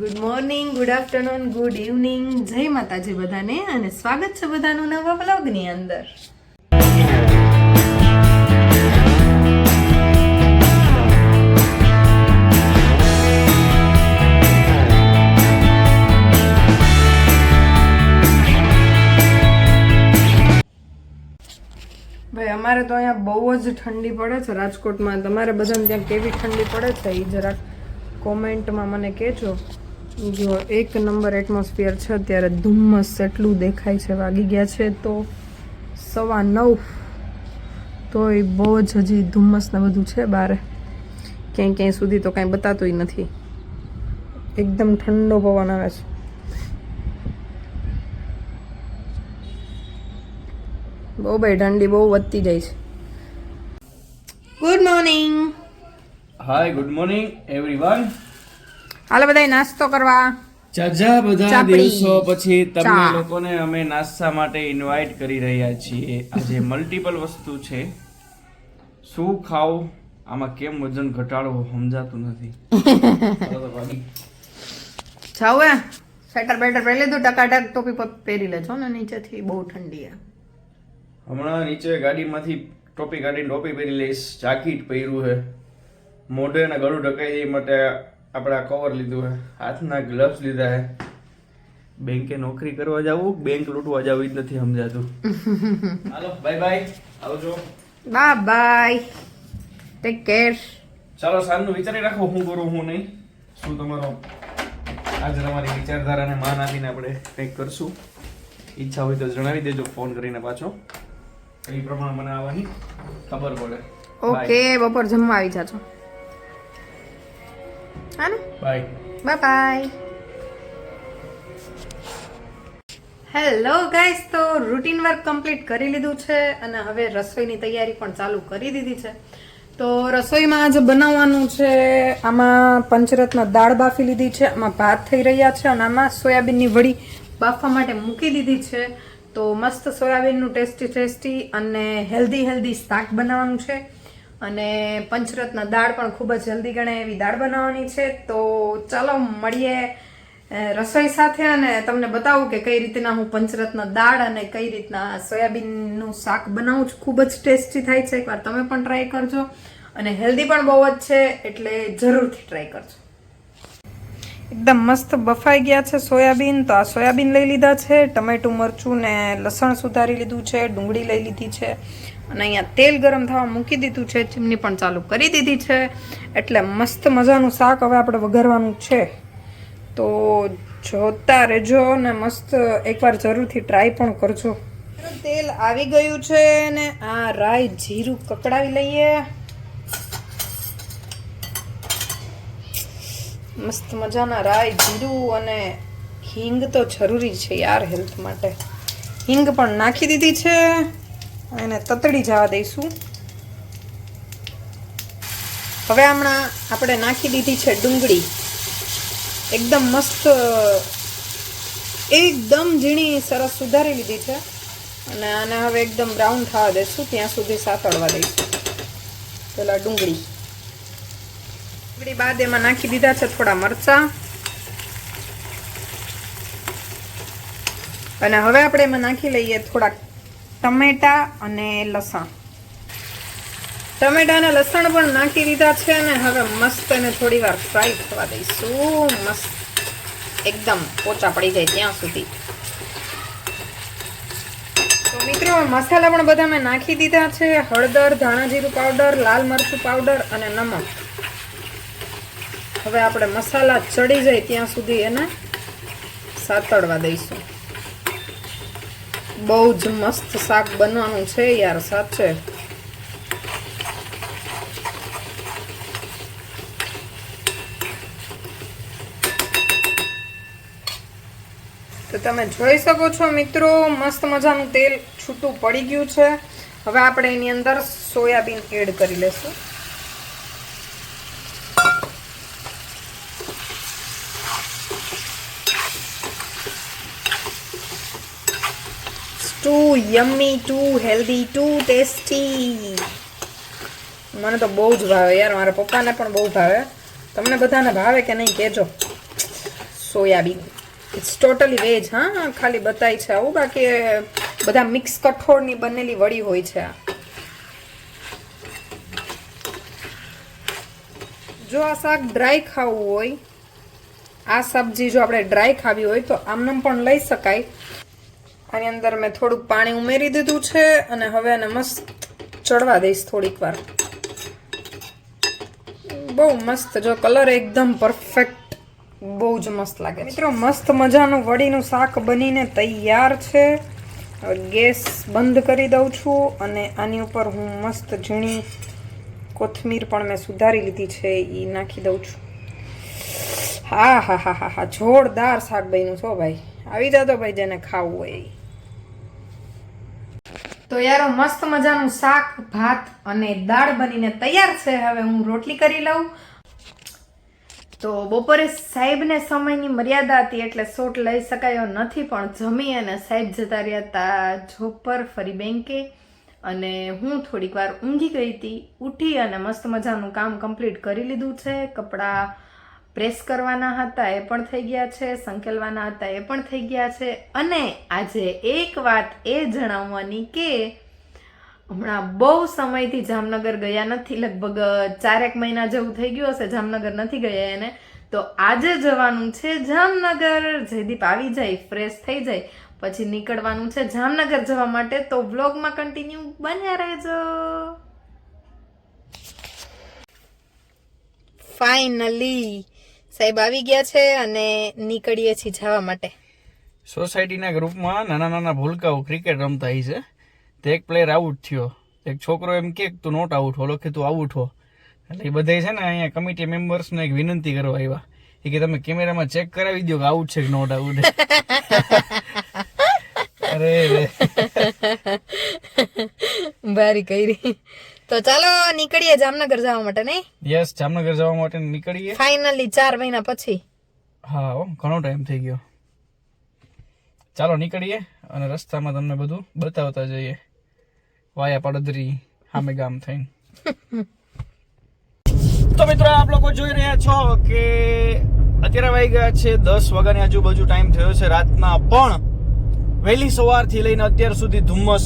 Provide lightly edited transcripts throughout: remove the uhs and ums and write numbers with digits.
Good morning, good afternoon, good evening, જય માતાજી બધાને અને સ્વાગત છે બધાનું નવા વ્લોગની અંદર. ભાઈ અમારે તો અહીંયા બહુ જ ઠંડી પડે છે રાજકોટમાં. તમારે બધાને ત્યાં કેવી ઠંડી પડે છે એ જરાક કોમેન્ટમાં મને કહેજો. જો એક નંબર એટમોસ્ફિયર છે અત્યારે, ધુમ્મસ એટલું દેખાય છે. વાગી ગયા છે તો 9:15, તોય બહુ જ હજી ધુમ્મસ ને બધું છે બારે. ક્યાંય સુધી તો કાંઈ બતાતોય નથી. એકદમ ઠંડો પવન આવે છે. બહુ ભાઈ ઠંડી બહુ વધતી જાય છે. Good morning. Hi, good morning everyone. હાલો બધાય નાસ્તો કરવા. જાજા બધા ચાપડી, દિવસો પછી તમને ચા. લોકોને અમે નાસ્તા માટે ઇન્વાઇટ કરી રહ્યા છીએ. આજે મલ્ટિપલ વસ્તુ છે. શું ખાવું, આમાં કેમ વજન ઘટાડવું સમજાતું નથી. જાવ સ્વેટર બેટર પહેરી લીધું, ટકાટક ટોપી પહેરી લેજો ને, નીચેથી બહુ ઠંડી છે. હમણાં નીચે ગાડીમાંથી ટોપી કાઢીને ટોપી પહેરી લઈશ. જાકીટ પહેર્યું છે, મોઢે અને ગળું ઢકાઈ દે માટે આપણે આ કવર લીધું છે, હાથના ગ્લવ્સ લીધા છે. બેંકે નોકરી કરવા જવું, બેંક લૂંટવા જવું જ નથી સમજાતું. હાલો બાય બાય, આવજો. Bye bye, take care. ચાલો સાંજનું વિચારી રાખો હું કરું હું નહીં. શું તમારો આજે તમારી વિચારધારાને માન આપીને આપણે કંઈક કરશું. ઈચ્છા હોય તો જણાવી દેજો ફોન કરીને પાછો, એ પ્રમાણે મને આવવાની ખબર પડે. ઓકે, બપોર જમવા આવી જાજો. હા ને, bye bye bye. Hello guys, તો રૂટીન વર્ક કમ્પ્લીટ કરી લીધું છે અને હવે રસોઈની તૈયારી પણ ચાલુ કરી દીધી છે. તો રસોઈમાં આજે બનાવવાનું છે, આમાં પંચરત્ન દાળ બાફી લીધી છે, આમાં ભાત થઈ રહ્યા છે અને આમાં સોયાબીનની વડી બાફવા માટે મૂકી દીધી છે. તો મસ્ત સોયાબીનનું ટેસ્ટી અને હેલ્ધી શાક બનાવવાનું છે અને પંચરત્ન દાળ પણ ખૂબ જ જલ્દી ગણાય એવી દાળ બનાવવાની છે. તો ચાલો મળીએ રસોઈ સાથે અને તમને બતાવું કે કઈ રીતના હું પંચરત્ન દાળ અને કઈ રીતના સોયાબીનનું શાક બનાવું છું. ખૂબ જ ટેસ્ટી થાય છે. એકવાર તમે પણ ટ્રાય કરજો અને હેલ્ધી પણ બહુ જ છે, એટલે જરૂરથી ટ્રાય કરજો. એકદમ મસ્ત બફાઈ ગયા છે સોયાબીન. તો આ સોયાબીન લઈ લીધા છે, ટમેટું મરચું ને લસણ સુધારી લીધું છે, ડુંગળી લઈ લીધી છે અને અહીંયા તેલ ગરમ થવા મૂકી દીધું છે, ચીમની પણ ચાલુ કરી દીધી છે. એટલે મસ્ત મજાનું શાક હવે આપણે વઘારવાનું છે. તો જોતા રહેજો ને મસ્ત એકવાર જરૂરથી ટ્રાય પણ કરજો. તેલ આવી ગયું છે ને આ રાઈ જીરું કકડાવી લઈએ. મસ્ત મજાના રાઈ જીરું અને હિંગ તો જરૂરી છે યાર હેલ્થ માટે. હિંગ પણ નાખી દીધી છે, એને તતડી જવા દઈશું. હવે હમણાં આપણે નાખી દીધી છે ડુંગળી. એકદમ મસ્ત, એકદમ ઝીણી સરસ સુધારી લીધી છે અને આને હવે એકદમ બ્રાઉન થવા દઈશું, ત્યાં સુધી સાતળવા દઈશું. પેલા ડુંગળી બાદ એમાં નાખી દીધા છે થોડા મરચાં અને હવે આપણે એમાં નાખી લઈએ થોડા ટમેટા અને લસણ. ટમેટા અને લસણ પણ નાખી દીધા છે અને હવે મસ્ત એને થોડી વાર ફ્રાય થવા દઈશું. મસ્ત એકદમ પોચા પડી જાય ત્યાં સુધી. તો મિત્રો મસાલા પણ બધા મેં નાખી દીધા છે. હળદર, ધાણા જીરું પાવડર, લાલ મરચું પાવડર અને નમક. હવે આપણે મસાલા ચડી જાય ત્યાં સુધી એને સાતળવા દઈશું. બહુ જ મસ્ત શાક બનવાનું છે યાર, સાચે. તો તમે જોઈ શકો છો મિત્રો, મસ્ત મજાનું તેલ છૂટું પડી ગયું છે. હવે આપણે એની અંદર સોયાબીન એડ કરી લેશું. Too yummy, too healthy, too tasty. મને તો બહુ જ ભાવે યાર, મારા પપ્પાને પણ બહુ ભાવે. તમને બધાને ભાવે કે નહીં કહેજો. સોયાબીન. It's totally veg. હા, ખાલી બતાય છે આવું, બાકી બધા મિક્સ કઠોળની બનેલી વડી હોય છે આ. જો આ શાક ડ્રાય ખાવું હોય, આ સબ્જી જો આપણે ડ્રાય ખાવી હોય તો આમનામ પણ લઈ શકાય. આની અંદર મેં થોડુંક પાણી ઉમેરી દીધું છે અને હવે એને મસ્ત ચડવા દઈશ થોડીક વાર. બહુ મસ્ત, જો કલર એકદમ પરફેક્ટ, બહુ જ મસ્ત લાગે. મિત્રો મસ્ત મજાનું વડીનું શાક બનીને તૈયાર છે. હવે ગેસ બંધ કરી દઉં છું અને આની ઉપર હું મસ્ત ઝીણી કોથમીર પણ મેં સુધારી લીધી છે એ નાખી દઉં છું. હા હા હા હા હા, જોરદાર શાક બન્યું છો ભાઈ. આવી જાતો ભાઈ જેને ખાવું હોય. તો યારો મસ્ત મજાનું શાક, ભાત અને દાળ બનીને તૈયાર છે. હવે હું રોટલી કરી લઉં. તો બપોરે સાહેબને સમયની મર્યાદા હતી એટલે શોટ લઈ શકાયો નથી, પણ જમી અને સાહેબ જતા રહ્યા હતા જોબ પર ફરી બેંકે, અને હું થોડીક વાર ઊંઘી ગઈ હતી. ઉઠી અને મસ્ત મજાનું કામ કમ્પ્લીટ કરી લીધું છે. કપડાં પ્રેસ કરવાના હતા એ પણ થઈ ગયા છે, સંકેલવાના હતા એ પણ થઈ ગયા છે. અને આજે એક વાત એ જણાવવાની કે હમણાં બહુ સમયથી જામનગર ગયા નથી, લગભગ 4 મહિના જેવું થઈ ગયું હશે જામનગર નથી ગયા એને. તો આજે જવાનું છે જામનગર. જયદીપ આવી જાય, ફ્રેશ થઈ જાય પછી નીકળવાનું છે જામનગર જવા માટે. તો વ્લોગમાં કન્ટિન્યુ બન્યા રહેજો. ફાઇનલી સાહેબ આવી ગયા છે અને નીકળીએ છીએ જવા માટે. સોસાયટીના ગ્રુપમાં નાના નાના ભૂલકાઓ ક્રિકેટ રમતા છે. તે એક પ્લેયર આઉટ થયો. એક છોકરો એમ કે તું નોટ આઉટ, ઓલો કે તું આઉટ હો. એટલે એ બધા છે ને અહીંયા કમિટી મેમ્બર્સને એક વિનંતી કરવા આવ્યા એ કે તમે કેમેરામાં ચેક કરાવી દો કે આઉટ છે કે નોટ આઉટ. અરે બારી કરી. તો ચાલો નીકળીએ જામનગર જવા માટે. નહીં? યસ, જામનગર જવા માટે નીકળીએ ફાઇનલી 4 મહિના પછી. હા, ઘણો ટાઈમ થઈ ગયો. ચાલો નીકળીએ અને રસ્તામાં તમને બધું બતાવતા જઈએ. વાયા પડદરી સામે ગામ થઈને. તો મિત્રો આપ લોકો જોઈ રહ્યા છો કે અત્યારે વાગી ગયા છે 10 વાગ્યાની આજુબાજુ ટાઈમ થયો છે રાતના. પણ વહેલી સવારથી લઈને અત્યાર સુધી ધુમ્મસ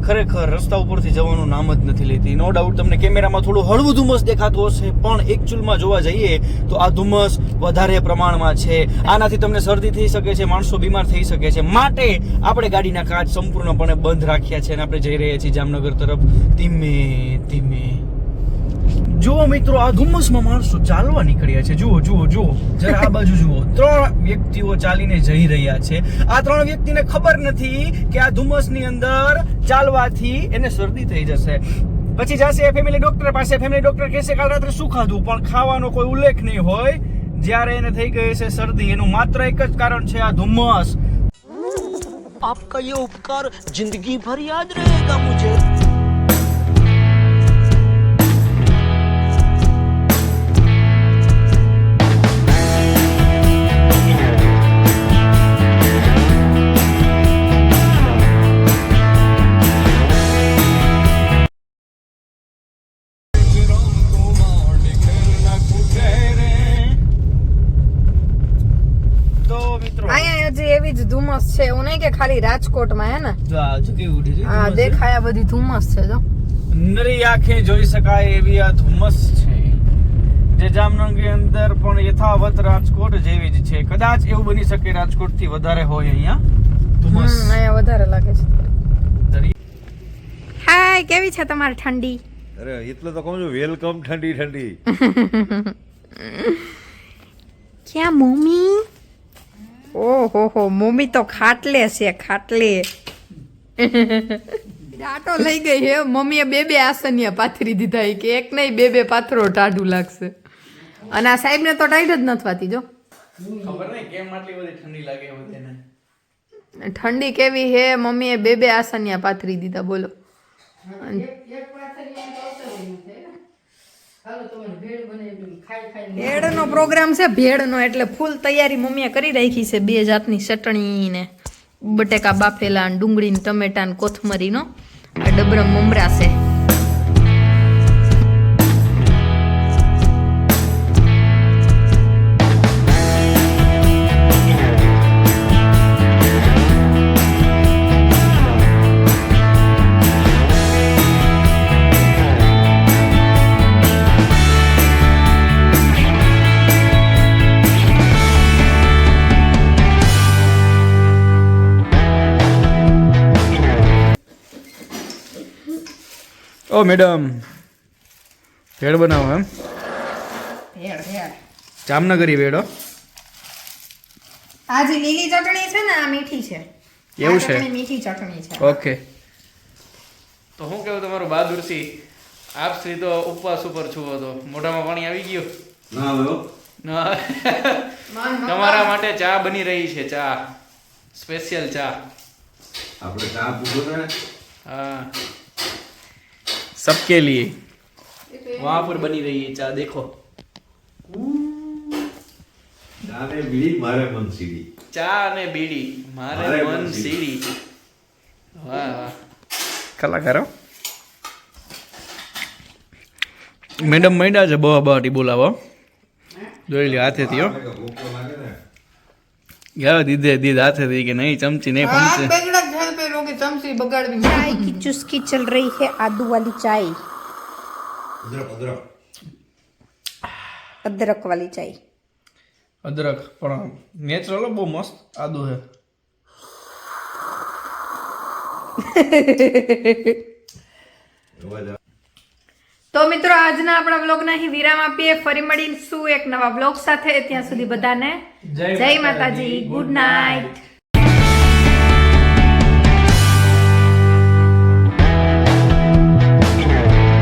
ખરેખર રસ્તા ઉપરથી જવાનું નામ જ નથી લેતી. નો ડાઉટ તમને કેમેરામાં થોડું હળવું ધુમ્મસ દેખાતું હશે, પણ એકચ્યુઅલમાં જોવા જઈએ તો આ ધુમ્મસ વધારે પ્રમાણમાં છે. આનાથી તમને શરદી થઈ શકે છે, માણસો બીમાર થઈ શકે છે. માટે આપણે ગાડીના કાચ સંપૂર્ણપણે બંધ રાખ્યા છે અને આપણે જઈ રહ્યા છીએ જામનગર તરફ ધીમે ધીમે. જુઓ મિત્રો, આ ધુમ્મસમાં માણસો ચાલવા નીકળ્યા છે. જુઓ જુઓ જુઓ, જરા આ બાજુ જુઓ. 3 વ્યક્તિઓ ચાલીને જઈ રહ્યા છે. આ 3 વ્યક્તિને ખબર નથી કે આ ધુમ્મસની અંદર ચાલવાથી એને શરદી થઈ જશે. પછી જશે ફેમિલી ડોક્ટર પાસે. ફેમિલી ડોક્ટર કહેશે કાલ રાત્રે શું ખાધું, પણ ખાવાનો કોઈ ઉલ્લેખ નહીં હોય. જ્યારે એને થઈ ગઈ છે શરદી, એનું માત્ર એક જ કારણ છે આ ધુમ્મસ. आपका ये उपकार जिंदगी भर याद रहेगा मुझे. અહીંયા હજી એવી જ ધુમ્મસ છે, એવું નહીં કે ખાલી રાજકોટમાં હે ને. હા, દેખાયા બધી ધુમ્મસ છે. જો નરી આંખે જોઈ શકાય એવી આ ધુમ્મસ છે, જે જામનગરની અંદર પણ યથાવત રાજકોટ જેવી જ છે. કદાચ એવું બની શકે રાજકોટ થી વધારે હોય અહીંયા ધુમ્મસ. અહીંયા વધારે લાગે છે. હાય, કેવી છે તમારી ઠંડી? અરે એટલે તો કહું છું, વેલકમ ઠંડી ઠંડી. ક્યાં મમ્મી? ઓહો હો, મમ્મી તો ખાટલે છે, ખાટલે. ટાટો લઈ ગઈ હે મમ્મીએ. 2 આસનિયા પાથરી દીધા કે એક નહીં 2 પાથરો ટાઢું લાગશે. અને આ સાહેબ ને તો ટાઈટ જ નથી થતી. જો ખબર નહીં કેમ આટલી બધી ઠંડી લાગે બધાને. ઠંડી કેવી હે, મમ્મીએ 2 આસનિયા પાથરી દીધા. બોલો. ભેળનો પ્રોગ્રામ છે, ભેળનો, એટલે ફૂલ તૈયારી મમ્મીએ કરી રાખી છે. 2 જાતની ચટણી ને બટેકા બાફેલા, ડુંગળી ને ટમેટા ને કોથમરીનો આ ડબરા મમરા છે. મેડમ ભેળ બનાવો એમ ભેળ ભેળ જામનગરી ભેળ હો. આ જે લીલી ચટણી છે ને આ મીઠી છે. એવું આ છે? ચટણી મીઠી ચટણી છે. ઓકે. તો હું કેવું તમારું બહાદુરસિંહ આપ શ્રી તો ઉપવાસ ઉપર છો તો મોઢામાં પાણી આવી ગયું ના હવે ના. મન તમારા માટે ચા બની રહી છે, ચા સ્પેશિયલ ચા. આપણે ચા પૂછો ને हाँ सबके लिए वहाँ पर बनी रही है चा, देखो ચા ને બીડી મારે મન સીડી. ચા અને બીડી મારે મારે મન મન સીડી. વાહ વાહ કલાકારો. મેડમ મંડ્યા છે બહુ બહાટી બોલાવો, જોઈ લ્યો હાથેથી હો. આપણે કે ભૂખ તો લાગે ને. ગયા દીધે હાથેથી કે નહીં ચમચી નહીં હાથ પમચે. પકડા ઘર पे लोग चमची बगाड़वी चाय की चुस्की चल रही है आदू वाली चाय અદરક અદરક अदरक वाली चाय અદરક પણ નેચરલ બહુ મસ્ત આદુ છે. અવાજ આવે. તો મિત્રો આજના આપણા વ્લોગના અહીં વિરામ આપીએ. ફરી મળીશું એક નવા વ્લોગ સાથે. ત્યાં સુધી બધાને જય માતાજી, ગુડ નાઇટ.